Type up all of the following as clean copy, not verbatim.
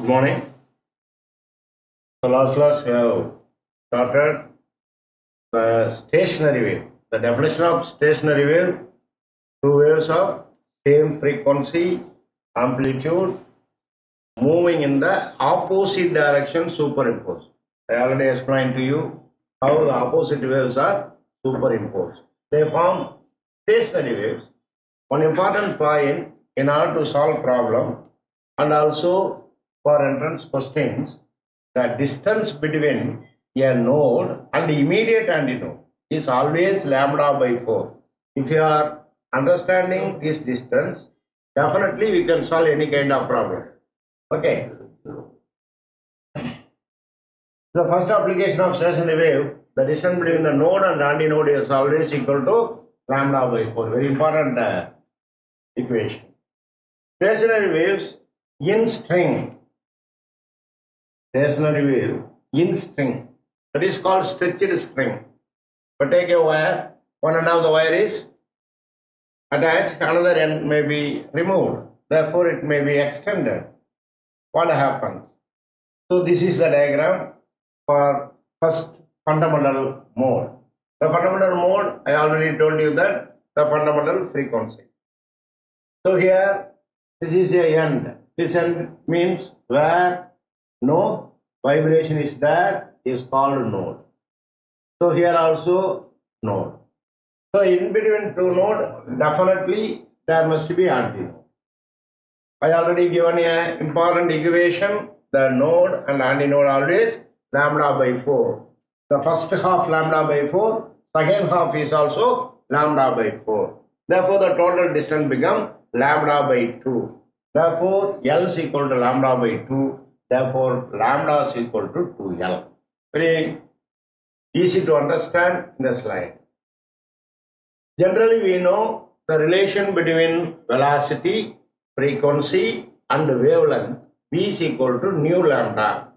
morning. So last class we have started the stationary wave. The definition of stationary wave: two waves of same frequency, amplitude, moving in the opposite direction superimposed. I already explained to you how the opposite waves are superimposed. They form stationary waves. One important point in order to solve problem and also for entrance questions, the distance between a node and immediate antinode is always lambda by 4. If you are understanding this distance, definitely we can solve any kind of problem. Okay. The first application of stationary wave, the distance between the node and antinode is always equal to lambda by 4. Very important equation. Stationary waves in string. Stationary wave in string. That is called stretched string. But take a wire, one end of the wire is attached, another end may be removed. Therefore, it may be extended. What happens? So, this is the diagram for first fundamental mode. The fundamental mode, I already told you that the fundamental frequency. So, here, this is a end. This end means where no vibration is there is called node. So here also node. So in between two nodes, definitely there must be antinode. I already given a important equation. The node and antinode always lambda by 4. The first half lambda by 4, second half is also lambda by 4. Therefore the total distance becomes lambda by 2. Therefore, L is equal to lambda by 2. Therefore, lambda is equal to 2L. Very easy to understand in the slide. Generally, we know the relation between velocity, frequency and wavelength V is equal to nu lambda.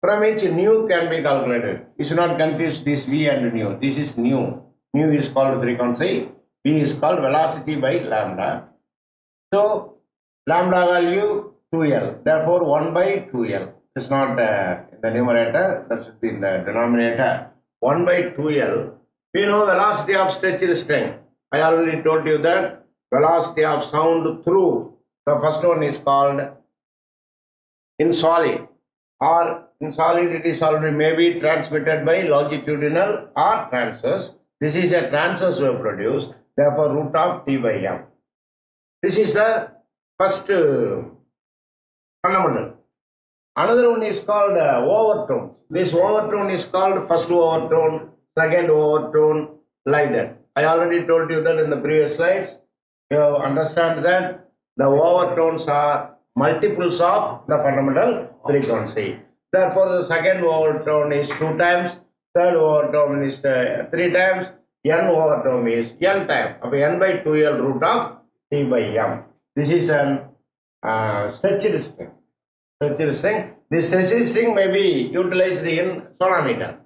From which nu can be calculated. You should not confuse this V and nu. This is nu. Nu is called frequency. V is called velocity by lambda. So, lambda value 2L, therefore 1 by 2L. It's not in the numerator, that should be in the denominator. 1 by 2L. We know velocity of stretched string. I already told you that velocity of sound through. The first one is called in solid, or in solid it is already maybe transmitted by longitudinal or transverse. This is a transverse wave produced, therefore root of T by M. This is the first fundamental. Another one is called overtone. This overtone is called first overtone, second overtone, like that. I already told you that in the previous slides. You understand that the overtones are multiples of the fundamental frequency. Therefore, the second overtone is 2 times, third overtone is 3 times, n overtone is n times. Of n by 2L root of T by M. This is an stretched string. Stretched string. This stretched string may be utilized in sonometer.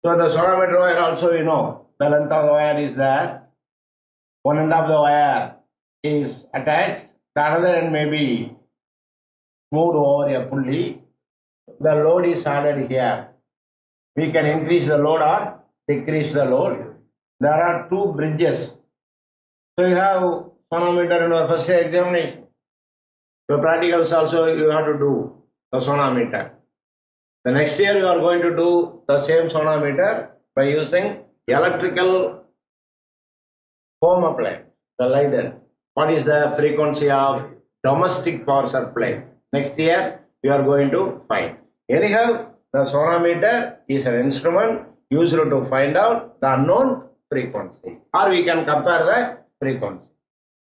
So the sonometer wire also you know the length of the wire is there. One end of the wire is attached. The other end may be moved over a pulley. The load is added here. We can increase the load or decrease the load. There are 2 bridges. So you have sonometer in our first year examination. Your practicals also you have to do the sonometer. The next year you are going to do the same sonometer by using electrical home appliance, the like that. What is the frequency of domestic power supply? Next year you are going to find. Anyhow, the sonometer is an instrument used to find out the unknown frequency, or we can compare the frequency.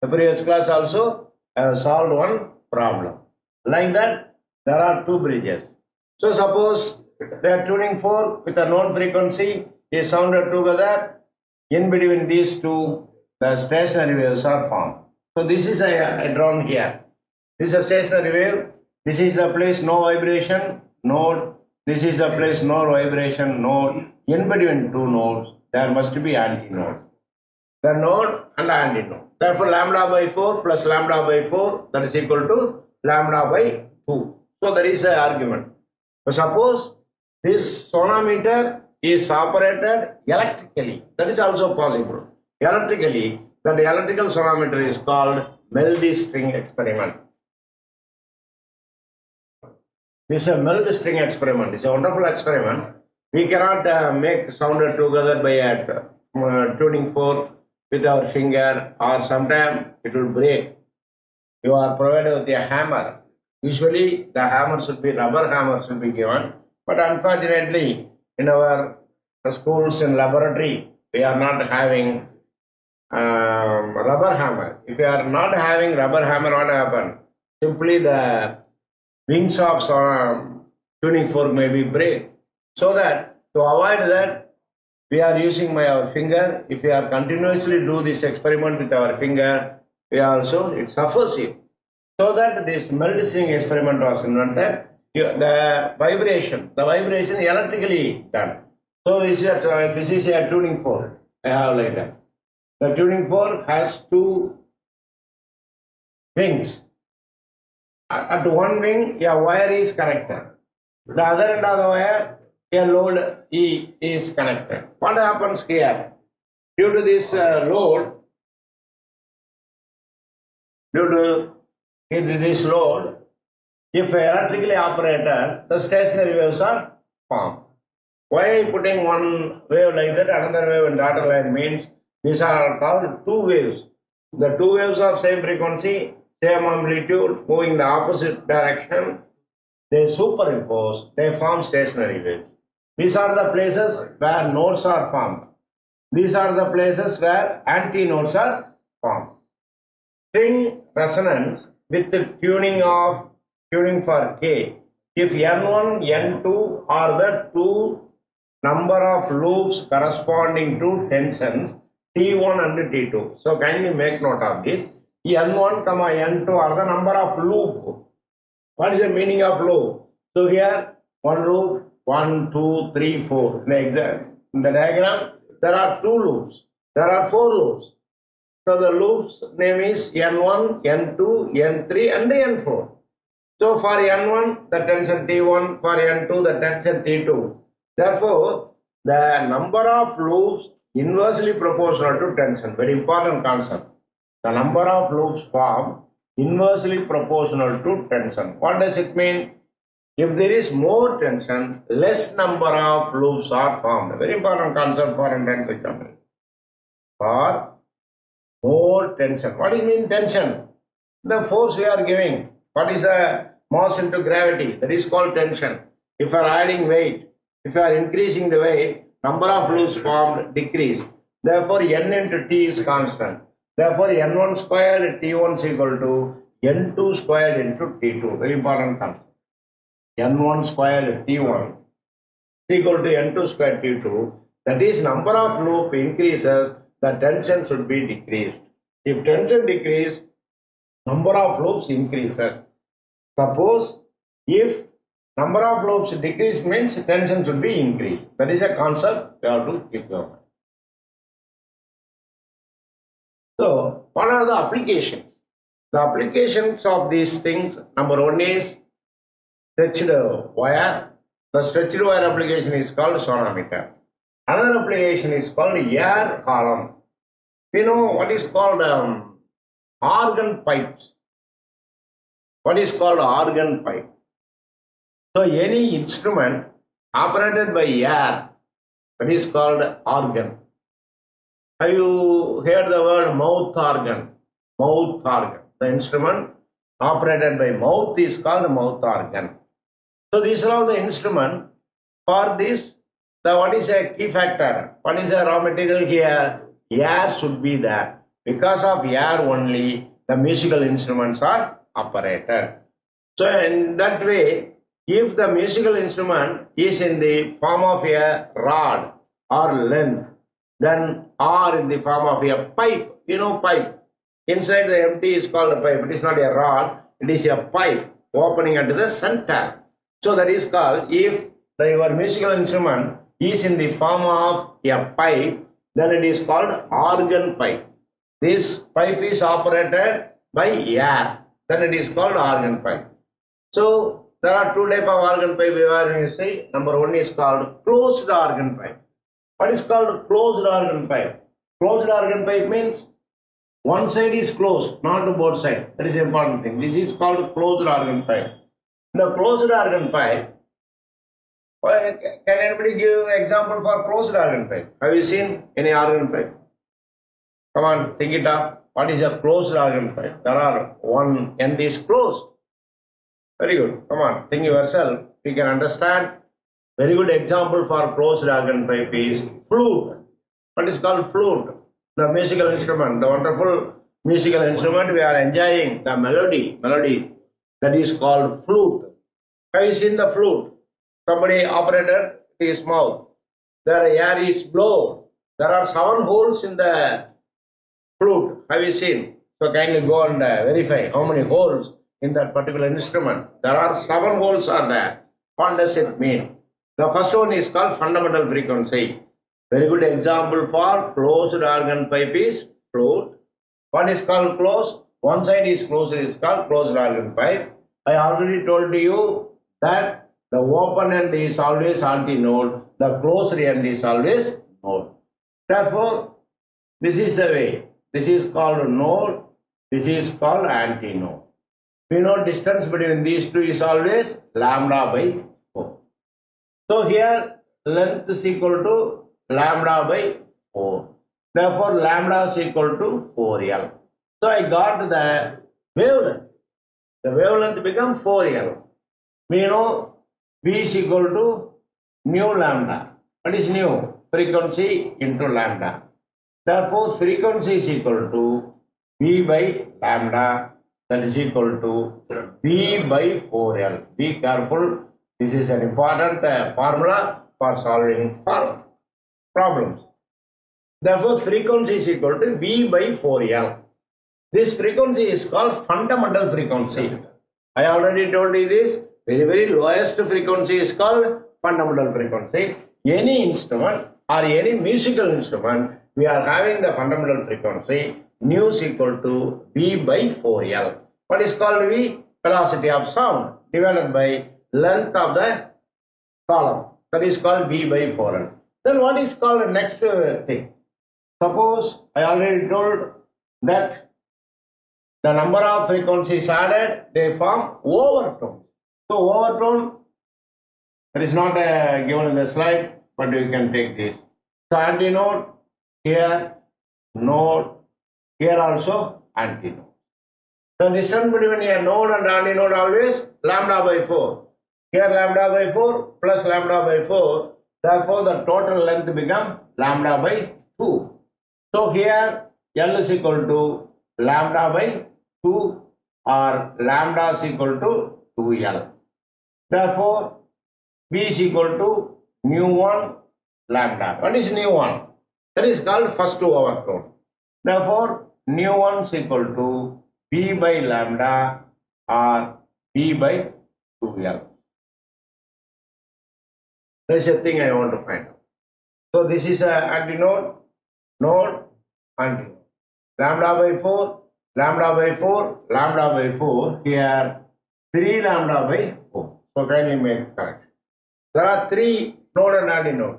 The previous class also I have solved one problem. Like that, there are 2 bridges. So suppose they are tuning fork with a known frequency is sounded together. In between these 2, the stationary waves are formed. So this is I drawn here. This is a stationary wave. This is the place no vibration node. This is the place no vibration node. In between 2 nodes, there must be antinode. The node and antinode. Therefore, lambda by 4 plus lambda by 4, that is equal to lambda by 2. So there is an argument. But suppose this sonometer is operated electrically, that is also possible. Electrically, that electrical sonometer is called melody string experiment. This is a melody string experiment. It's a wonderful experiment. We cannot make sounded together by a tuning fork with our finger, or sometimes it will break. You are provided with a hammer. Usually the hammer should be rubber hammer should be given, but unfortunately in our schools and laboratory we are not having rubber hammer. If you are not having rubber hammer, what happen? Simply the wings of tuning fork may be break. So that to avoid that, we are using our finger. If we are continuously do this experiment with our finger, we also it suffers it. So that this melody string experiment was invented. The vibration electrically done. So this is a tuning fork. I have like that. The tuning fork has two wings. At one wing, a wire is connected. The other end of the wire, a load E is connected. What happens here? Due to this load, if electrically operated, the stationary waves are formed. Why putting one wave like that, another wave in dotted line means these are called two waves. The two waves of same frequency, same amplitude, moving the opposite direction, they superimpose, they form stationary waves. These are the places where notes are formed. These are the places where anti-notes are formed. String resonance with the tuning for K. If N1, N2 are the two number of loops corresponding to tensions T1 and T2. So kindly make note of this. N1, N2 are the number of loop. What is the meaning of loop? So here one loop, 1, 2, 3, 4. In the diagram, there are two loops. There are four loops. So the loop's name is N1, N2, N3 and N4. So for N1, the tension T1, for N2, the tension T2. Therefore, the number of loops inversely proportional to tension. Very important concept. The number of loops formed inversely proportional to tension. What does it mean? If there is more tension, less number of loops are formed. Very important concept for entrance examination. For more tension. What does it mean tension? The force we are giving. What is a mass into gravity? That is called tension. If you are adding weight, if you are increasing the weight, number of loops formed decrease. Therefore, N into T is constant. Therefore, N1 squared T1 is equal to N2 squared into T2. Very important concept. N1 squared T1 is equal to N2 squared T2. That is, number of loop increases, the tension should be decreased. If tension decreases, number of loops increases. Suppose if number of loops decrease means tension should be increased. That is a concept you have to keep your mind. So, what are the applications? The applications of these things, number one is stretched wire. The stretched wire application is called sonometer. Another application is called air column. We know what is called organ pipes. What is called organ pipe? So any instrument operated by air, that is called organ. Have you heard the word mouth organ? Mouth organ. The instrument operated by mouth is called mouth organ. So these are all the instruments. For this, what is a key factor? What is the raw material here? Air should be there. Because of air only, the musical instruments are operated. So in that way, if the musical instrument is in the form of a rod or length, then or in the form of a pipe, you know pipe. Inside the empty is called a pipe. It is not a rod, it is a pipe opening at the center. So that is called, if your musical instrument is in the form of a pipe, then it is called organ pipe. This pipe is operated by air, then it is called organ pipe. So There are two types of organ pipe where you say. Number one is called closed organ pipe. What is called closed organ pipe? Closed organ pipe means one side is closed, not to both sides. That is the important thing. This is called closed organ pipe. The closed organ pipe, can anybody give example for closed organ pipe? Have you seen any organ pipe? Come on, think it up. What is a closed organ pipe? There are one end is closed. Very good. Come on, think yourself. We can understand. Very good example for closed organ pipe is flute. What is called flute? The musical instrument, the wonderful musical instrument. We are enjoying the melody that is called flute. Have you seen the flute? Somebody operated his mouth. There air is blown. There are 7 holes in the flute. Have you seen? So kindly go and verify how many holes in that particular instrument. There are 7 holes are there. What does it mean? The first one is called fundamental frequency. Very good example for closed organ pipe is flute. What is called closed? One side is closed, it is called closed organ pipe. I already told you that the open end is always antinode, the closed end is always node. Therefore, this is the way. This is called node, this is called antinode. We know distance between these two is always lambda by 4. So here length is equal to lambda by 4. Therefore, lambda is equal to 4L. So I got the wavelength. The wavelength becomes 4L. We know V is equal to nu lambda. What is nu? Frequency into lambda. Therefore, frequency is equal to V by lambda. That is equal to V by 4L. Be careful. This is an important formula for solving problems. Therefore, frequency is equal to V by 4L. This frequency is called fundamental frequency. I already told you this. Very lowest frequency is called fundamental frequency. Any instrument or any musical instrument, we are having the fundamental frequency. Nu is equal to V by 4L. What is called V? Velocity of sound divided by length of the column. That is called V by 4L. Then what is called the next thing? Suppose I already told that the number of frequencies added, they form overtone. So overtone, that is not given in the slide, but you can take this. So antinode, here, node, here also antinode. The distance between a node and antinode always lambda by 4. Here lambda by 4 plus lambda by 4. Therefore, the total length becomes lambda by 2. So here L is equal to lambda by 2 or lambda is equal to 2L. Therefore, V is equal to nu 1 lambda. What is nu 1? That is called first overtone. Therefore, nu 1 is equal to V by lambda or V by 2L. That is the thing I want to find out. So this is a antinode, node, antinode. Lambda by 4, lambda by 4, lambda by 4. Here 3 lambda by 4. So kindly make correct. There are 3 node and antinode.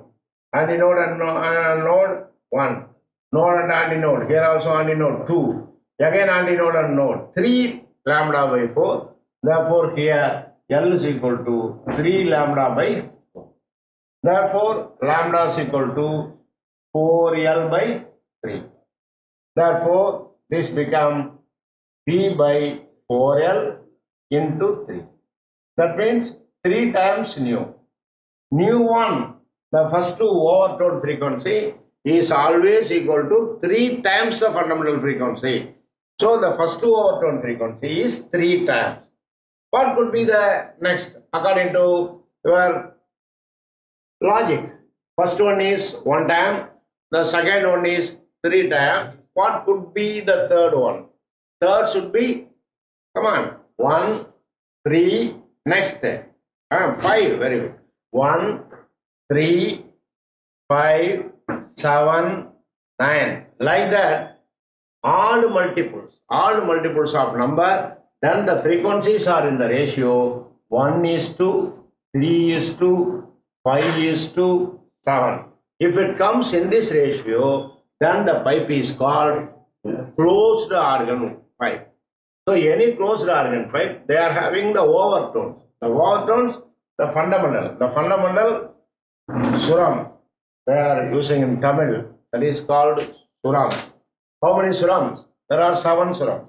Antinode and node 1. Node and antinode. Here also antinode 2. Again antinode and node. 3 lambda by 4. Therefore here L is equal to 3 lambda by 4. Therefore lambda is equal to 4L by 3. Therefore this becomes V by 4L into 3. That means 3 times nu. Nu 1, the first two overtone frequency, is always equal to 3 times the fundamental frequency. So the first two overtone frequency is 3 times. What could be the next according to your logic? First one is 1 time, the second one is 3 times. What could be the third one? Third should be, come on, 1, 3, next 5, very good. 1, 3, 5, 7, 9. Like that, odd multiples of number, then the frequencies are in the ratio 1 is to 3 is to 5 is to 7. If it comes in this ratio, then the pipe is called closed organ pipe. So any closed organ pipe, they are having the overtones. The overtones, the fundamental suram, they are using in Tamil, that is called suram. How many surams? There are 7 surams.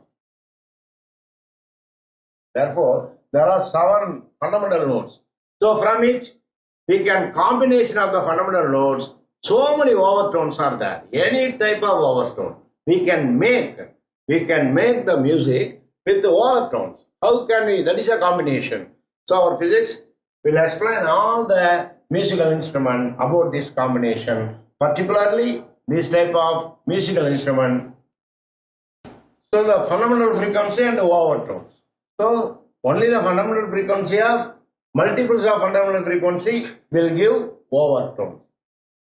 Therefore, there are 7 fundamental notes. So from each, we can combination of the fundamental notes, so many overtones are there. Any type of overtone. We can make the music with the overtones. How can we? That is a combination. So our physics will explain all the musical instrument about this combination, particularly this type of musical instrument. So the fundamental frequency and the overtones. So only the fundamental frequency of multiples of fundamental frequency will give overtones.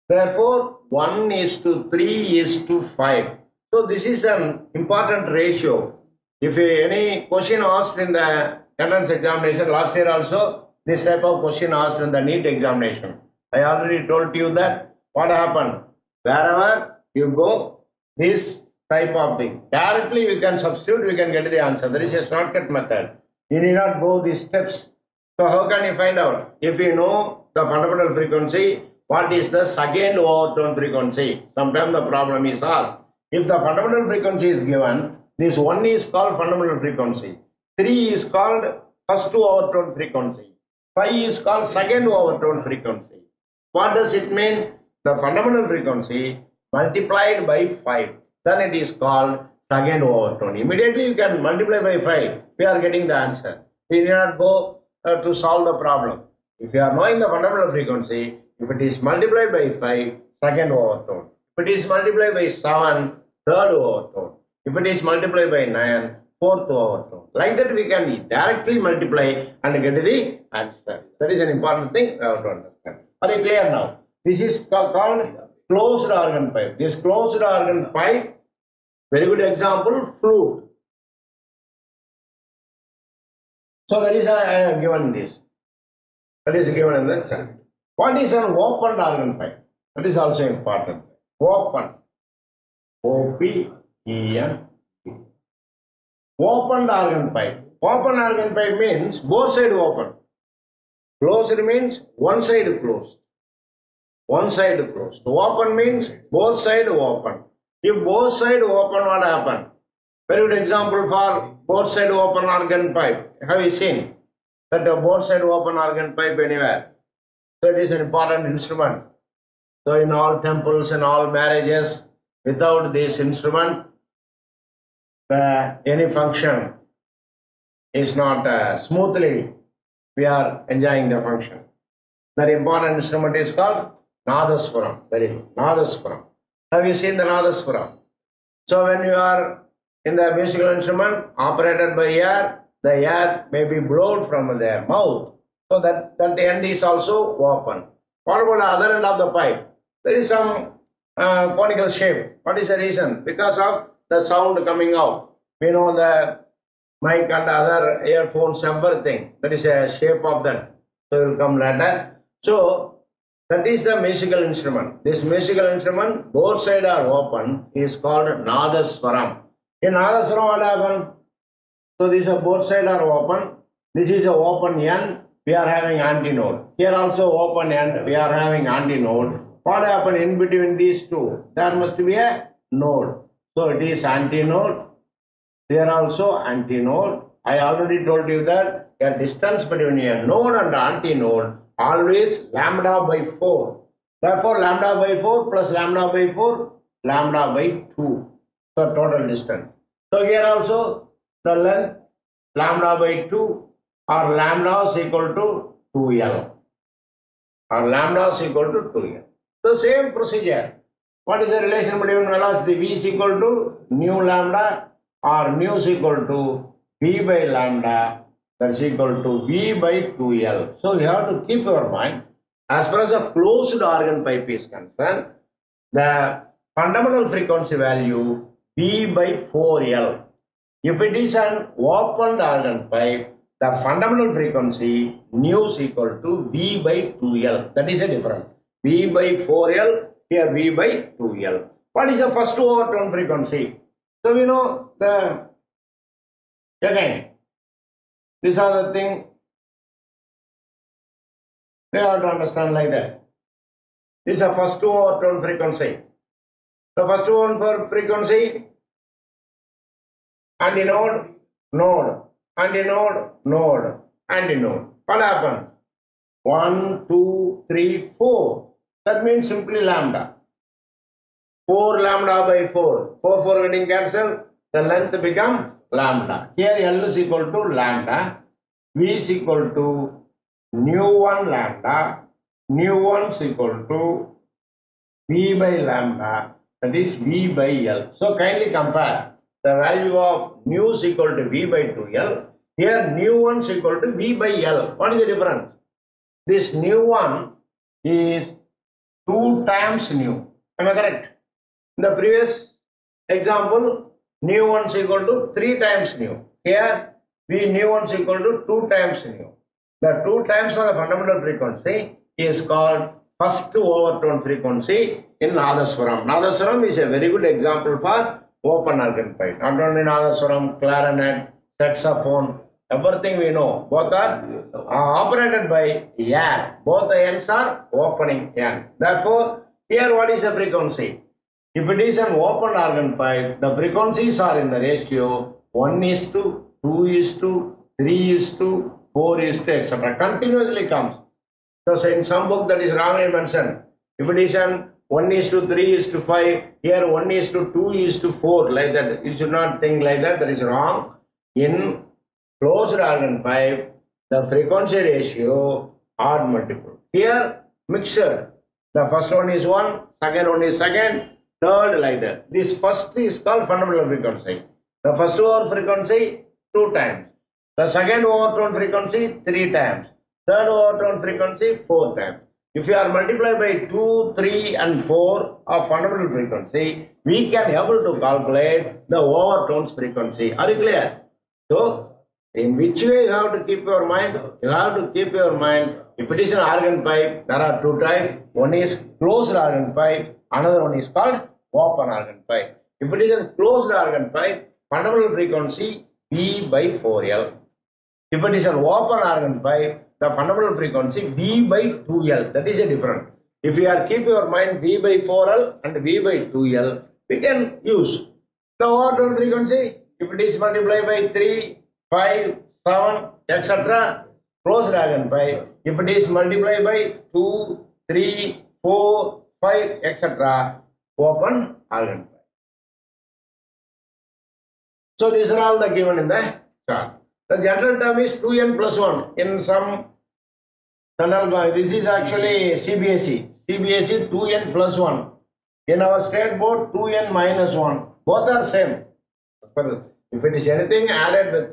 Therefore, 1 is to 3 is to 5. So this is an important ratio. If any question asked in the entrance examination, last year also, this type of question asked in the NEET examination. I already told you that what happened. Wherever you go, this type of thing. Directly we can substitute, we can get the answer. There is a shortcut method. You need not go these steps. So how can you find out? If you know the fundamental frequency, what is the second overtone frequency? Sometimes the problem is asked. If the fundamental frequency is given, this 1 is called fundamental frequency. 3 is called first overtone frequency. 5 is called second overtone frequency. What does it mean? The fundamental frequency multiplied by 5. Then it is called second overtone. Immediately you can multiply by 5. We are getting the answer. We need not go to solve the problem. If you are knowing the fundamental frequency, if it is multiplied by 5, second overtone. If it is multiplied by 7, third overtone. If it is multiplied by 9, fourth overtone. Like that we can directly multiply and get the answer. That is an important thing we have to understand. Are you clear now? This is called closed organ pipe. This closed organ pipe, very good example, flute. So that is I have given this. That is given in the chart. What is an opened organ pipe? That is also important. Open. O-P-E-N. Opened organ pipe. Open organ pipe means both sides open. Closed means one side closed. One side closed. Open means both sides open. If both sides open, what happen? Very good example for both side open organ pipe. Have you seen that both side open organ pipe anywhere? So it is an important instrument. So in all temples and all marriages, without this instrument, any function is not smoothly. We are enjoying the function. That important instrument is called Nadaswaram. Very good. Nadaswaram. Have you seen the Nadaswaram? So when you are in the musical instrument operated by air, the air may be blown from their mouth. So that end is also open. What about the other end of the pipe? There is some conical shape. What is the reason? Because of the sound coming out. We know the mic and other earphones, everything. That is a shape of that. So it will come later. So that is the musical instrument. This musical instrument, both sides are open, is called Nadaswaram. In Nadaswaram, what happened? So these are both sides are open. This is an open end. We are having antinode. Here also open end. We are having antinode. What happened in between these two? There must be a node. So it is antinode. Here also antinode. I already told you that a distance between a node and antinode always lambda by 4. Therefore, lambda by 4 plus lambda by 4, lambda by 2. So total distance. So here also the length lambda by 2 or lambda is equal to 2L. Or lambda is equal to 2L. So same procedure. What is the relation between velocity? V is equal to nu lambda or nu is equal to V by lambda, that is equal to V by 2L. So you have to keep your mind, as far as a closed organ pipe is concerned, the fundamental frequency value V by 4L. If it is an opened organ pipe, the fundamental frequency nu is equal to V by 2L. That is a difference. V by 4L, here V by 2L. What is the first overtone frequency? So we know the, again, these are the things we have to understand like that. This is the first overtone frequency. The first overtone frequency, antinode, node, antinode, node, antinode. What happened? 1, 2, 3, 4. That means simply lambda. 4 lambda by 4. 4 getting cancelled. The length becomes lambda. Here L is equal to lambda. V is equal to nu 1 lambda. Nu 1 is equal to V by lambda. That is V by L. So kindly compare the value of nu is equal to V by 2L. Here nu 1 is equal to V by L. What is the difference? This nu 1 is 2 times nu. Am I correct? In the previous example, nu 1 is equal to 3 times nu. Here, V nu 1 is equal to 2 times nu. The 2 times of the fundamental frequency is called first overtone frequency in Nadaswaram. Nadaswaram is a very good example for open organ pipe. Not only Nadaswaram, clarinet, saxophone, everything we know. Both are operated by air. Both the ends are opening end. Therefore, here what is the frequency? If it is an open organ pipe, the frequencies are in the ratio 1:2, 2:3, 4:, etc. Continuously comes. So in some book that is wrongly mentioned. If it is an 1:3:5, here 1:2:4, like that. You should not think like that. That is wrong. In closed organ pipe, the frequency ratio odd multiple. Here mixture. The first one is 1, second one is second, third like that. This first is called fundamental frequency. The first over frequency 2 times. The second overtone frequency 3 times. Third overtone frequency 4 times. If you are multiplied by 2, 3 and 4 of fundamental frequency, we can able to calculate the overtones frequency. Are you clear? So, in which way you have to keep your mind? You have to keep your mind. If it is an organ pipe, there are 2 types. One is closed organ pipe, another one is called open organ pipe. If it is a closed organ pipe, fundamental frequency V by 4L. If it is an open organ pipe, the fundamental frequency V by 2L. That is a difference. If you are keep your mind V by 4L and V by 2L, we can use the overtone frequency. If it is multiplied by 3, 5, 7, etc. closed organ pipe. If it is multiplied by 2, 3, 4, 5, etc. open organ pipe. So these are all the given in the chart. The general term is 2n plus 1. In some central government, this is actually CBSE. CBSE 2n plus 1. In our state board 2n minus 1. Both are same. If it is anything added with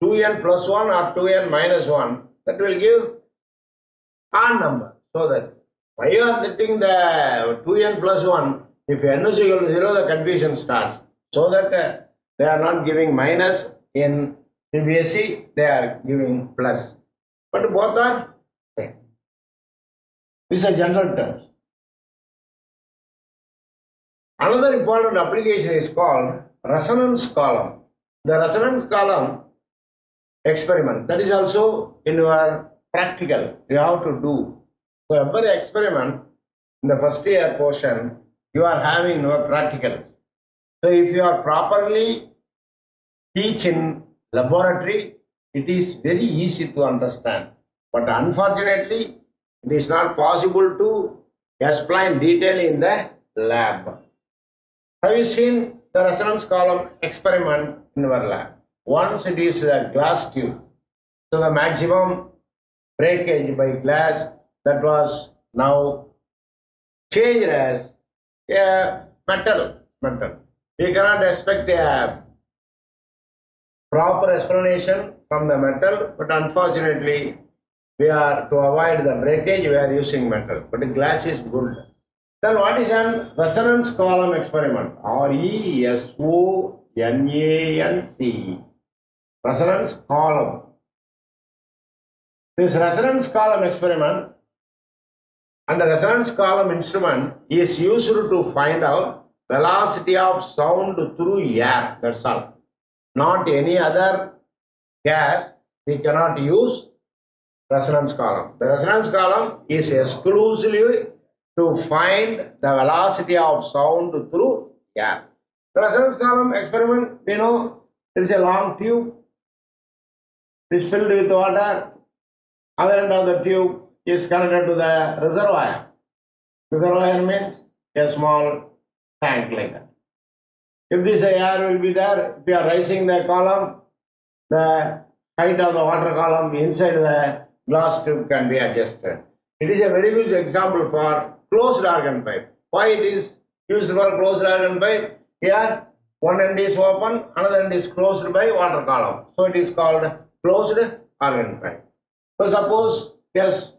2n plus 1 or 2n minus 1, that will give odd number. So that why you are getting the 2n plus 1, if n is equal to 0, the confusion starts. So that they are not giving minus in CBSE, they are giving plus. But both are same. These are general terms. Another important application is called resonance column. The resonance column experiment, that is also in your practical, you have to do. So every experiment in the first year portion, you are having your practical. So if you are properly teach in laboratory, it is very easy to understand. But unfortunately, it is not possible to explain detail in the lab. Have you seen the resonance column experiment in our lab? Once it is a glass tube. So the maximum breakage by glass, that was now changed as a metal. You cannot expect a proper explanation from the metal, but unfortunately we are to avoid the breakage, we are using metal, but the glass is good. Then what is an resonance column experiment? RESONANCE. Resonance column. This resonance column experiment and the resonance column instrument is used to find out velocity of sound through air. That's all. Not any other gas. We cannot use resonance column. The resonance column is exclusively to find the velocity of sound through air. The resonance column experiment, we know there is a long tube. It is filled with water. Other end of the tube is connected to the reservoir. Reservoir means a small tank like that. If this air will be there, if you are raising the column, the height of the water column inside the glass tube can be adjusted. It is a very good example for closed organ pipe. Why it is used for closed organ pipe? Here one end is open, another end is closed by water column. So it is called closed organ pipe. So suppose yes,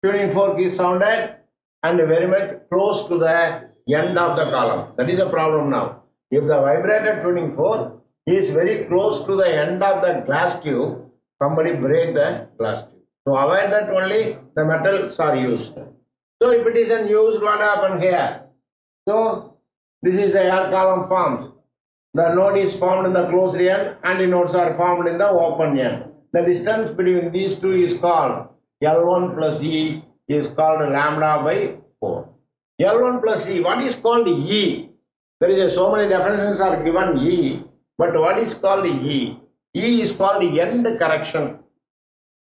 tuning fork is sounded and very much close to the end of the column. That is a problem now. If the vibrator tuning fork is very close to the end of the glass tube, somebody break the glass tube. To avoid that only the metals are used. So if it isn't used, what happens here? So this is the air column formed. The node is formed in the closed end and the nodes are formed in the open end. The distance between these two is called L1 plus E is called lambda by 4. L1 plus E, what is called E? There is so many definitions are given E, but what is called E? E is called end correction.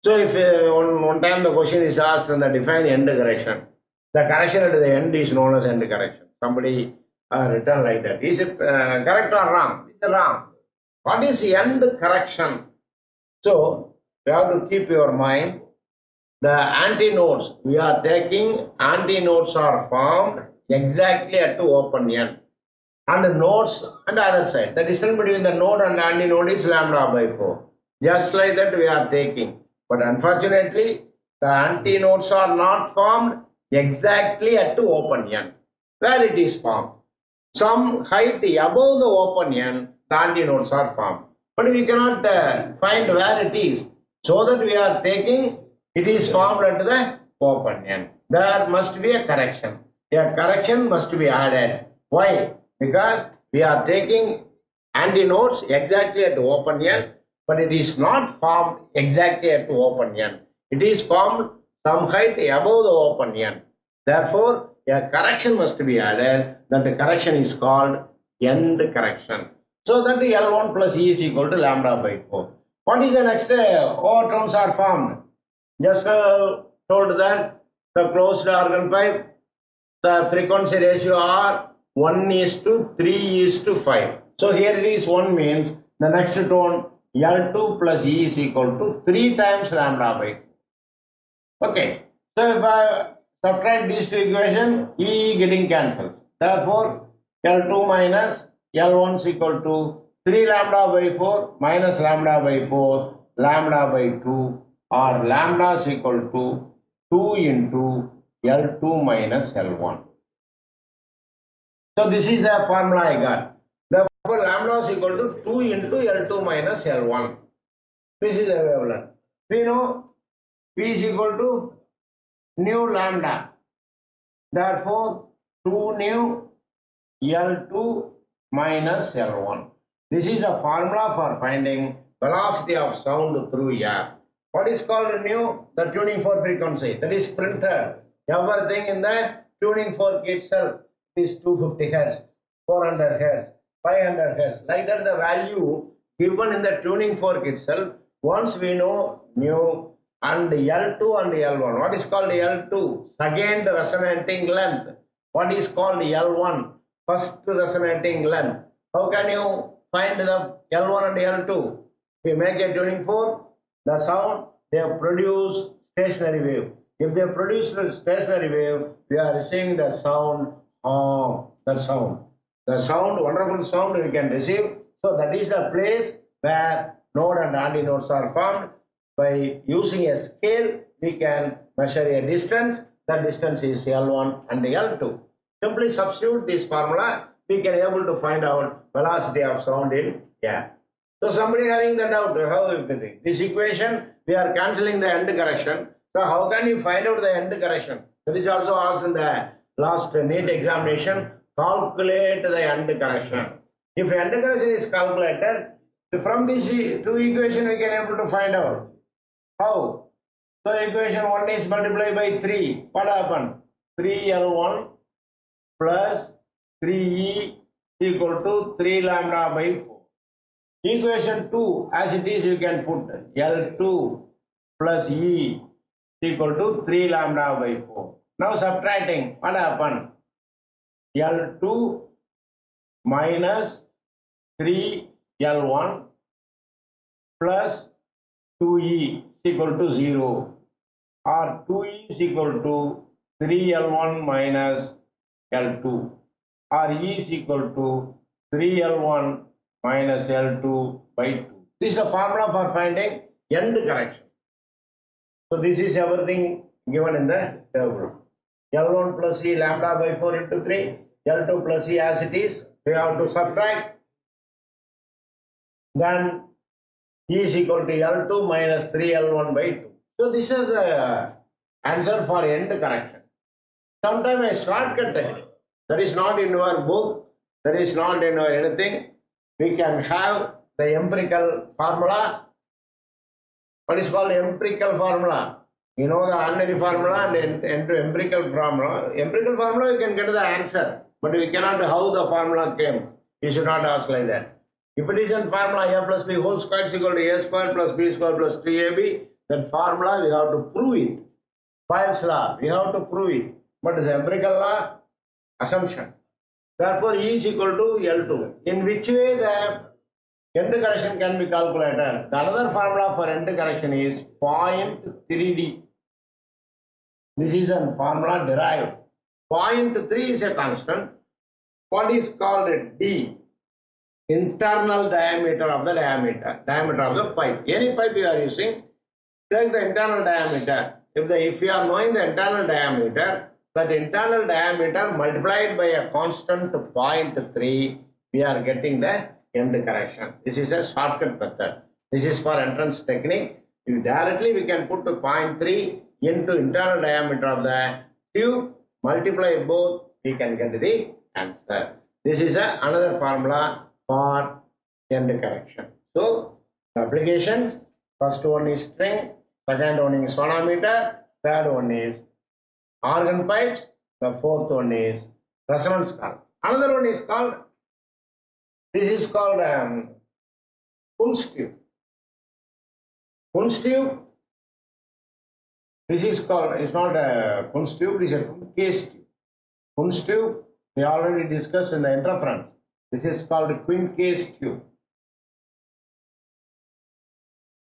So if one time the question is asked and the define end correction, the correction at the end is known as end correction. Somebody written like that. Is it correct or wrong? It's wrong. What is end correction? So you have to keep your mind. The antinodes, we are taking antinodes are formed exactly at the open end. And the nodes on the other side. The distance between the node and antinode is lambda by 4. Just like that we are taking. But unfortunately, the antinodes are not formed exactly at the open end. Where it is formed. Some height above the open end, the antinodes are formed. But we cannot find where it is. So that we are taking, it is formed at the open end. There must be a correction. A correction must be added. Why? Because we are taking antinodes exactly at the open end, but it is not formed exactly at the open end. It is formed some height above the open end. Therefore, a correction must be added. That the correction is called end correction. So that the L1 plus E is equal to lambda by 4. What is the next overtones are formed? Just told that the closed organ pipe, the frequency ratio are 1:3:5. So here it is 1 means the next tone L2 plus E is equal to 3 times lambda by 4. Okay. So if I subtract these two equations, E getting cancelled. Therefore, L2 minus L1 is equal to 3 lambda by 4 minus lambda by 4, lambda by 2, or lambda is equal to 2 into L2 minus L1. So this is the formula I got. Therefore, lambda is equal to 2 into L2 minus L1. This is the wavelength. We know P is equal to nu lambda. Therefore, 2 nu L2 minus L1. This is a formula for finding velocity of sound through air. What is called nu? The tuning fork frequency. That is printed. Everything in the tuning fork itself is 250 Hz, 400 Hz, 500 Hz. Like that the value given in the tuning fork itself. Once we know nu and L2 and L1. What is called L2? Second resonating length. What is called L1? First resonating length. How can you find the L1 and L2? We make a tuning fork, the sound, they produce stationary wave. If they produce a stationary wave, we are receiving the sound, the sound, wonderful sound we can receive. So that is the place where node and antinodes are formed. By using a scale, we can measure a distance. The distance is L1 and L2. Simply substitute this formula, we can able to find out velocity of sound in air. So somebody having the doubt, how everything. This equation, we are cancelling the end correction. So how can you find out the end correction? That is also asked in the last NEET examination. Calculate the end correction. If end correction is calculated, from these two equations we can able to find out. How? So equation 1 is multiplied by 3. What happened? 3L1 plus 3E equal to 3 lambda by 4. Equation 2, as it is, you can put L2 plus E equal to 3 lambda by 4. Now subtracting, what happened? L2 minus 3L1 plus 2E equal to 0, or 2E is equal to 3L1 minus L2, or E is equal to 3L1 minus L2 by 2. This is the formula for finding end correction. So this is everything given in the table. L1 plus E lambda by 4 into 3, L2 plus E as it is, we have to subtract. Then E is equal to L2 minus 3L1 by 2. So this is the answer for end correction. Sometimes a shortcut technique. That is not in your book, that is not in your anything. We can have the empirical formula. What is called empirical formula? You know the ordinary formula and empirical formula. Empirical formula you can get the answer, but we cannot how the formula came. You should not ask like that. If it is in formula A plus B whole square is equal to A square plus B square plus 3AB, that formula we have to prove it. Bayes' law, we have to prove it. But the empirical law, assumption. Therefore, E is equal to L2. In which way the end correction can be calculated? The another formula for end correction is 0.3D. This is a formula derived. 0.3 is a constant. What is called D? Internal diameter of the diameter of the pipe. Any pipe you are using, take the internal diameter. If you are knowing the internal diameter, that internal diameter multiplied by a constant 0.3, we are getting the end correction. This is a shortcut method. This is for entrance technique. Directly we can put 0.3 into internal diameter of the tube, multiply both, we can get the answer. This is another formula for end correction. So, the applications, first one is string, second one is sonometer, third one is organ pipes, the fourth one is resonance valve. Another one is called, this is called Kunst tube. Kunst tube, this is called, it's not a Kunst tube, it is a case tube. Kunst tube, we already discussed in the interference. This is called a twin case tube.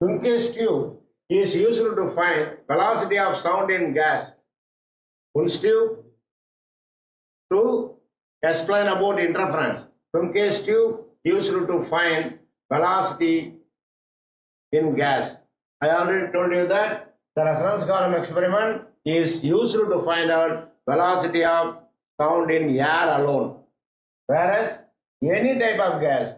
Twin case tube is used to find velocity of sound in gas. Kunst tube to explain about interference. Twin case tube used to find velocity in gas. I already told you that the resonance column experiment is used to find out velocity of sound in air alone. Whereas any type of gas,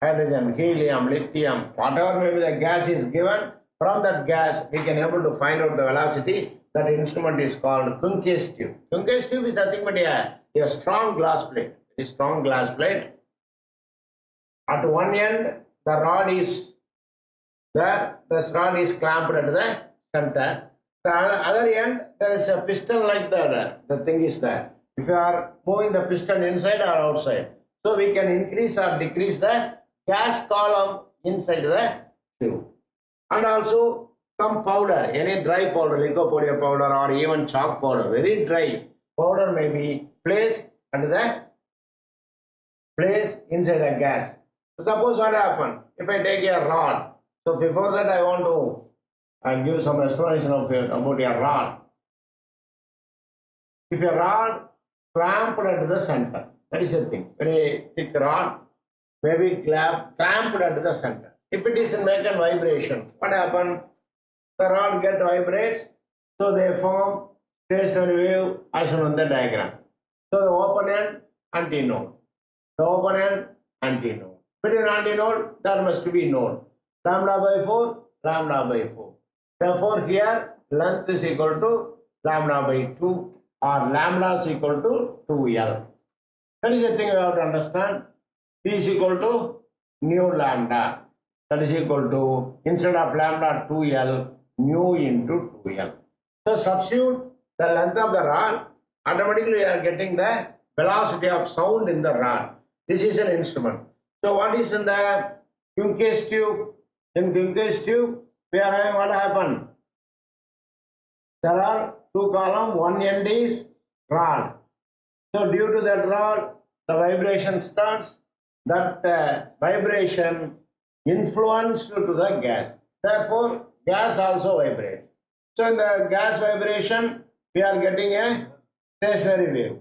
hydrogen, helium, lithium, whatever may be the gas is given, from that gas we can able to find out the velocity. That instrument is called twin case tube. Twin case tube is nothing but a strong glass plate. A strong glass plate. At one end the rod is there, the rod is clamped at the center. The other end there is a piston like that, the thing is there. If you are moving the piston inside or outside, so we can increase or decrease the gas column inside the tube. And also some powder, any dry powder, lycopodium powder or even chalk powder, very dry powder may be placed inside the gas. So suppose what happens, if I take a rod, so before that I want to give some explanation about a rod. If a rod clamped at the center, that is the thing, very thick rod, maybe clamped at the center. If it is make a vibration, what happens? The rod get vibrates, so they form stationary wave as shown on the diagram. So the open end, antinode. The open end, antinode. Between antinode, there must be node. Lambda by 4, lambda by 4. Therefore, here length is equal to lambda by 2 or lambda is equal to 2L. That is the thing you have to understand. P is equal to nu lambda. That is equal to, instead of lambda 2L, nu into 2L. So substitute the length of the rod, automatically you are getting the velocity of sound in the rod. This is an instrument. So what is in the Kuhn-Case tube? In Kuhn-Case tube, we are having what happened? There are two columns, one end is rod. So due to that rod, the vibration starts. That vibration influenced to the gas. Therefore, gas also vibrates. So in the gas vibration, we are getting a stationary wave.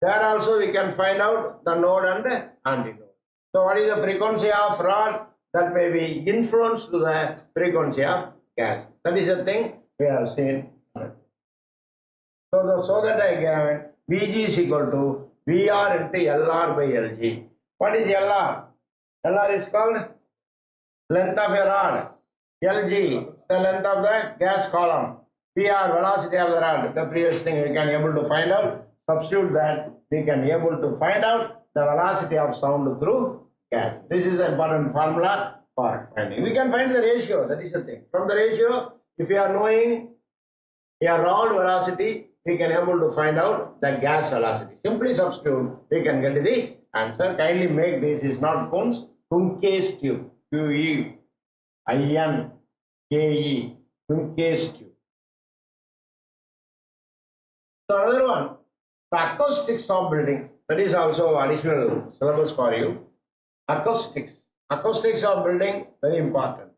There also we can find out the node and the antinode. So what is the frequency of rod? That may be influenced to the frequency of gas. That is the thing we have seen. So that I get Vg is equal to Vr into Lr by Lg. What is Lr? Lr is called length of a rod. Lg, the length of the gas column. Vr, velocity of the rod. The previous thing we can able to find out. Substitute that, we can able to find out the velocity of sound through gas. This is the important formula for finding. We can find the ratio, that is the thing. From the ratio, if we are knowing a rod velocity, we can able to find out the gas velocity. Simply substitute, we can get the answer. Kindly make this is not Kuhn's, Kuhn-Case tube. Q-E-I-N-K-E, Kuhn-Case tube. So another one, the acoustics of building. That is also additional syllabus for you. Acoustics. Acoustics of building, very important.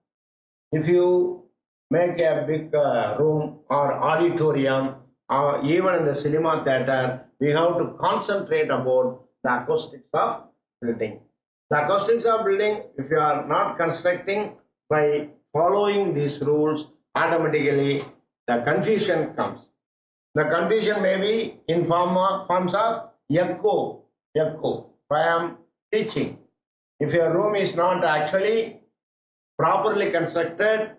If you make a big room or auditorium, or even in the cinema theater, we have to concentrate about the acoustics of building. The acoustics of building, if you are not constructing by following these rules, automatically the confusion comes. The confusion may be in forms of echo. If I am teaching, if your room is not actually properly constructed,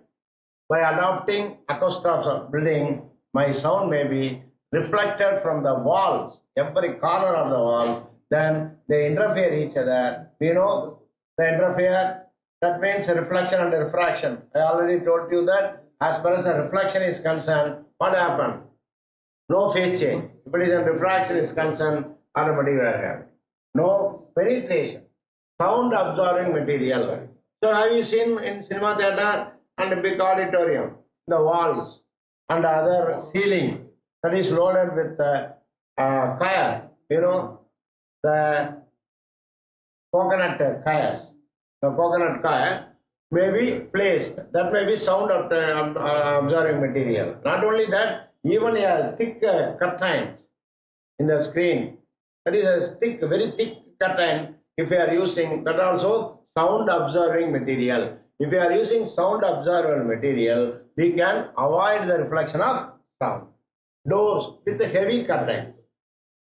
by adopting acoustics of building, my sound may be reflected from the walls, every corner of the wall, then they interfere each other. We know the interfere, that means reflection and refraction. I already told you that as far as the reflection is concerned, what happened? No phase change. If it is a refraction is concerned, automatically we are having no penetration. Sound absorbing material. So have you seen in cinema theater and a big auditorium, the walls and other ceiling that is loaded with kaya, the coconut kayas. The coconut kaya may be placed. That may be sound absorbing material. Not only that, even a thick curtain in the screen. That is a thick, very thick curtain. If you are using that also sound absorbing material. If you are using sound absorbing material, we can avoid the reflection of sound. Doors with the heavy curtains.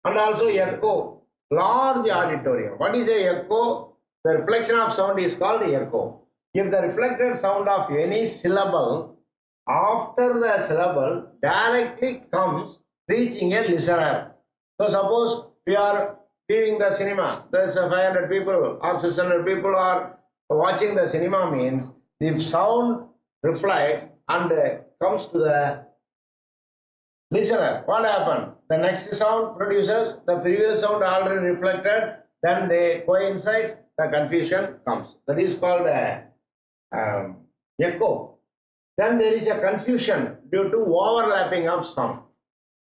And also echo, large auditorium. What is a echo? The reflection of sound is called echo. If the reflected sound of any syllable after the syllable directly comes reaching a listener. So suppose we are viewing the cinema, there's 500 people or 600 people are watching the cinema, means if sound reflects and comes to the listener, what happened? The next sound produces the previous sound already reflected, then they coincide, the confusion comes. That is called echo. Then there is a confusion due to overlapping of sound.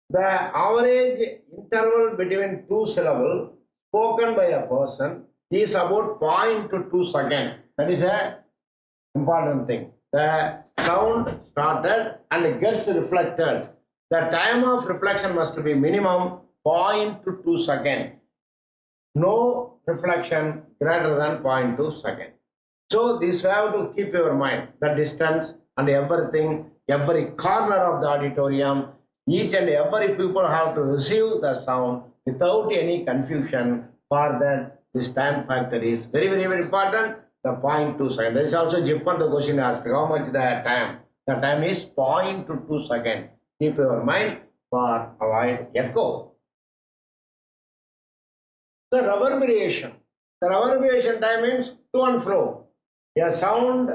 The average interval between two syllables spoken by a person is about 0.2 seconds. That is an important thing. The sound started and gets reflected. The time of reflection must be minimum 0.2 seconds. No reflection greater than 0.2 seconds. So this you have to keep your mind. The distance and everything, every corner of the auditorium, each and every people have to receive the sound without any confusion for that This time factor is very, very, very important. The 0.2 second. There is also Jipper, the question asked how much the time. The time is 0.2 second. Keep your mind for avoid echo. The reverberation. The reverberation time means to and fro. A sound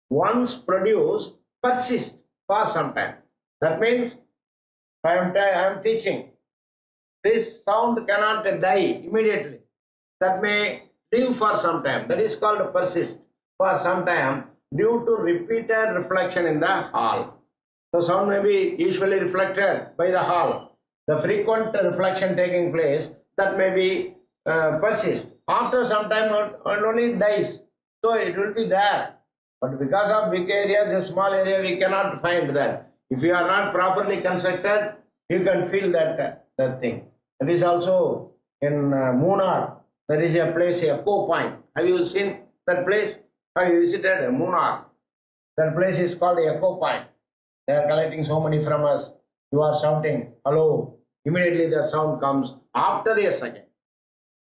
once produced persists for some time. That means I am teaching. This sound cannot die immediately. That may live for some time. That is called persist for some time due to repeated reflection in the hall. So sound may be usually reflected by the hall. The frequent reflection taking place, that may be persist. After some time it only dies. So it will be there. But because of big areas, a small area, we cannot find that. If you are not properly constructed, you can feel that thing. It is also in Munnar. There is a place, Echo Point. Have you seen that place? Have you visited Munnar? That place is called Echo Point. They are collecting so many from us. You are shouting, hello. Immediately the sound comes after a second.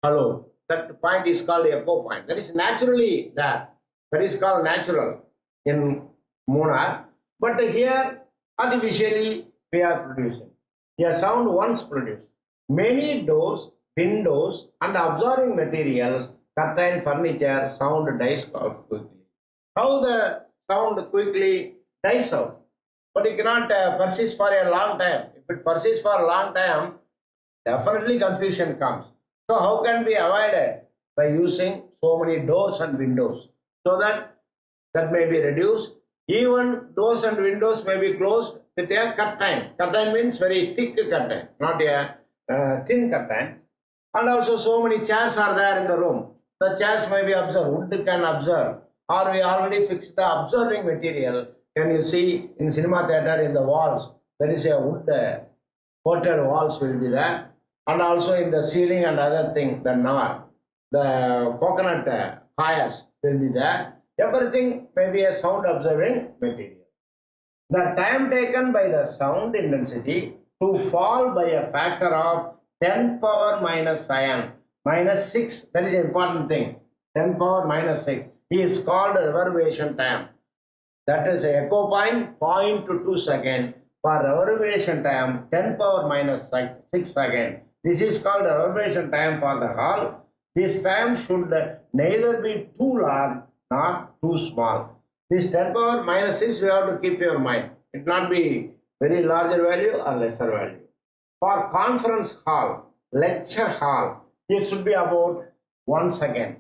Hello. That point is called Echo Point. That is naturally there. That is called natural in Munnar. But here, artificially, we are producing. A sound once produced. Many doors, windows, and absorbing materials, curtain, furniture, sound dies out quickly. How the sound quickly dies out? But it cannot persist for a long time. If it persists for a long time, definitely confusion comes. So how can be avoided? By using so many doors and windows, so that may be reduced. Even doors and windows may be closed with a curtain. Curtain means very thick curtain, not a thin curtain. And also so many chairs are there in the room. The chairs may be observed, wood can observe, or we already fixed the observing material. Can you see in cinema theater in the walls, there is a wood coated walls will be there. And also in the ceiling and other thing, the coconut coils will be there. Everything may be a sound observing material. The time taken by the sound intensity to fall by a factor of 10 power minus ion minus 6, that is an important thing, 10 power minus 6 is called reverberation time. That is a echo point, 0.2 second. For reverberation time, 10 power minus 6 second. This is called reverberation time for the hall. This time should neither be too large nor too small. This 10 power minus 6 you have to keep your mind. It not be very larger value or lesser value. For conference hall, lecture hall, it should be about 1 second.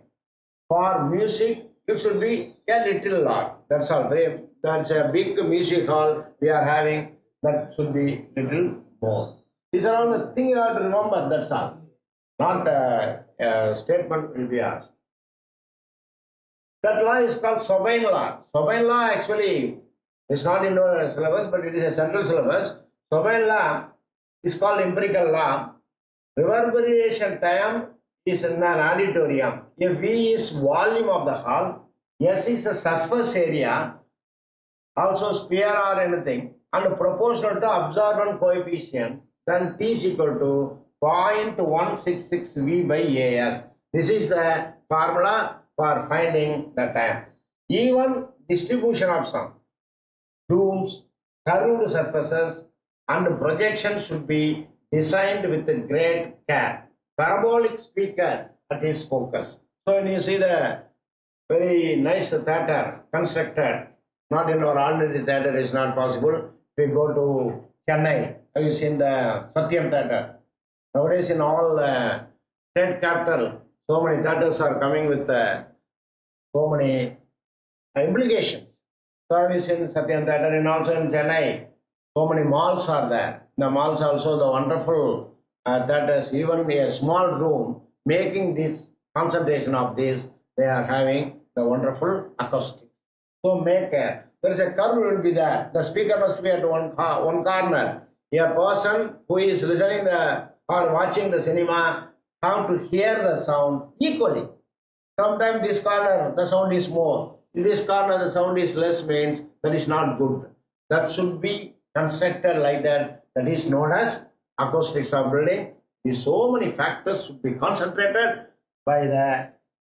For music, it should be a little large. That's all. That's a big music hall we are having. That should be little more. These are all the things you have to remember. That's all. Not a statement will be asked. That law is called Sabine law. Sabine law actually is not in our syllabus, but it is a central syllabus. Sabine law is called empirical law. Reverberation time is in an auditorium. If V is volume of the hall, S is the surface area, also sphere or anything, and proportional to absorbance coefficient, then T is equal to 0.166 V by AS. This is the formula for finding the time. Even distribution of sound, dooms, curved surfaces, and projection should be designed with great care. Parabolic speaker at its focus. So when you see the very nice theatre constructed, not in our ordinary theatre is not possible. We go to Chennai. Have you seen the Satyam theatre? Nowadays in all state capital, so many theatres are coming with so many implications. So have you seen Satyam theatre? And also in Chennai, so many malls are there. The malls also the wonderful theatres, even a small room, making this concentration of this, they are having the wonderful acoustics. So make care. There is a curve will be there. The speaker must be at one corner. A person who is listening or watching the cinema have to hear the sound equally. Sometimes this corner the sound is more. In this corner the sound is less, means that is not good. That should be constructed like that. That is known as acoustics of building. These so many factors should be concentrated. by the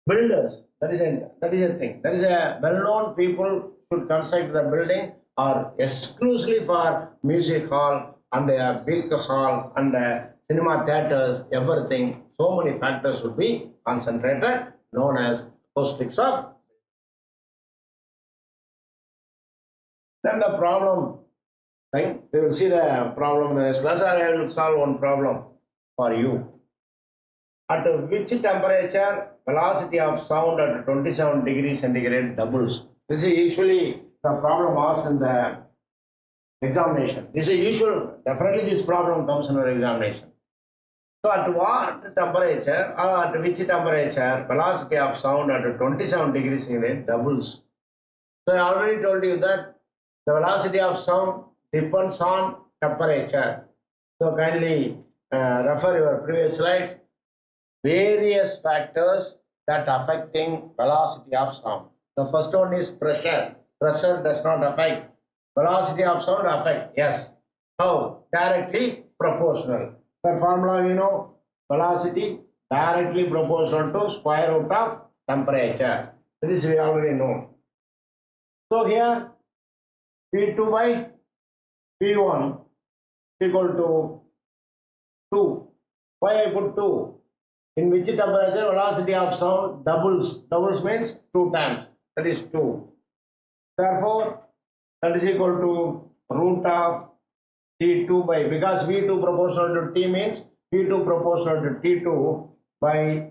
builders. That is a thing. That is a well-known people should construct the building or exclusively for music hall and a big hall and cinema theaters, everything. So many factors should be concentrated, known as acoustics of. Then the problem thing, we will see the problem in the next class, or I will solve one problem for you. At which temperature velocity of sound at 27 degrees centigrade doubles? This is usually the problem asked in the examination. This is usual, definitely this problem comes in our examination. So at what temperature or at which temperature velocity of sound at 27 degrees centigrade doubles? So I already told you that the velocity of sound depends on temperature. So kindly refer your previous slides. Various factors that affecting velocity of sound. The first one is pressure. Pressure does not affect. Velocity of sound affect. Yes. How? Directly proportional. The formula you know, velocity directly proportional to square root of temperature. This we already know. So here P2 by P1 equal to 2. Why I put 2? In which temperature velocity of sound doubles? Doubles means 2 times. That is 2. Therefore, that is equal to root of T2 by, because V2 proportional to T means P2 proportional to T2 by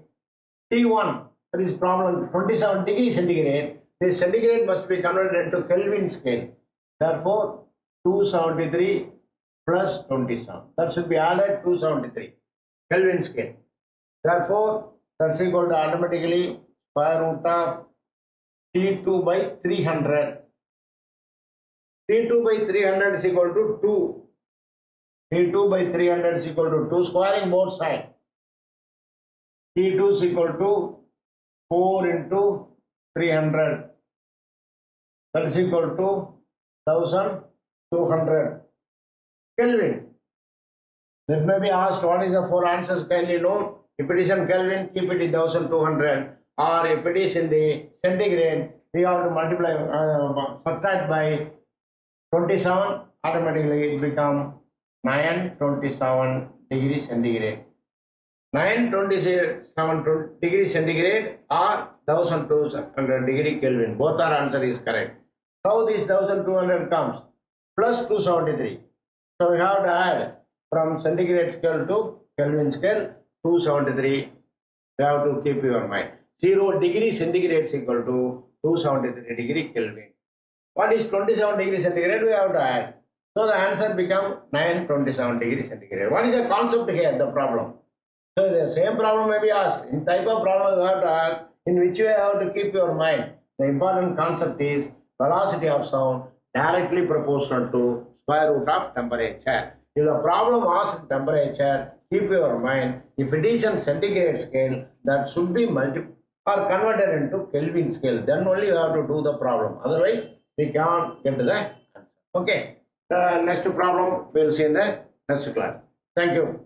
T1. That is problem 27 degrees centigrade. This centigrade must be converted into Kelvin scale. Therefore, 273 plus 27. That should be added 273 Kelvin scale. Therefore, that's equal to automatically square root of T2 by 300. T2 by 300 is equal to 2. T2 by 300 is equal to 2. Squaring both sides. T2 is equal to 4 into 300. That is equal to 1200 Kelvin. That may be asked, what is the 4 answers? Kindly note. If it is in Kelvin, keep it in 1200. Or if it is in the centigrade, we have to multiply, subtract by 27. Automatically it becomes 927 degrees centigrade. 927 degrees centigrade or 1200 degree Kelvin. Both our answer is correct. How this 1200 comes? Plus 273. So we have to add from centigrade scale to Kelvin scale 273. You have to keep your mind. 0 degree centigrade is equal to 273 degree Kelvin. What is 27 degree centigrade? We have to add. So the answer becomes 927 degree centigrade. What is the concept here? The problem. So the same problem may be asked. In type of problem you have to ask, in which way you have to keep your mind. The important concept is velocity of sound directly proportional to square root of temperature. If the problem asks temperature, keep your mind. If it is on centigrade scale, that should be multiplied or converted into Kelvin scale. Then only you have to do the problem. Otherwise, we can't get to the answer. Okay. The next problem we will see in the next class. Thank you.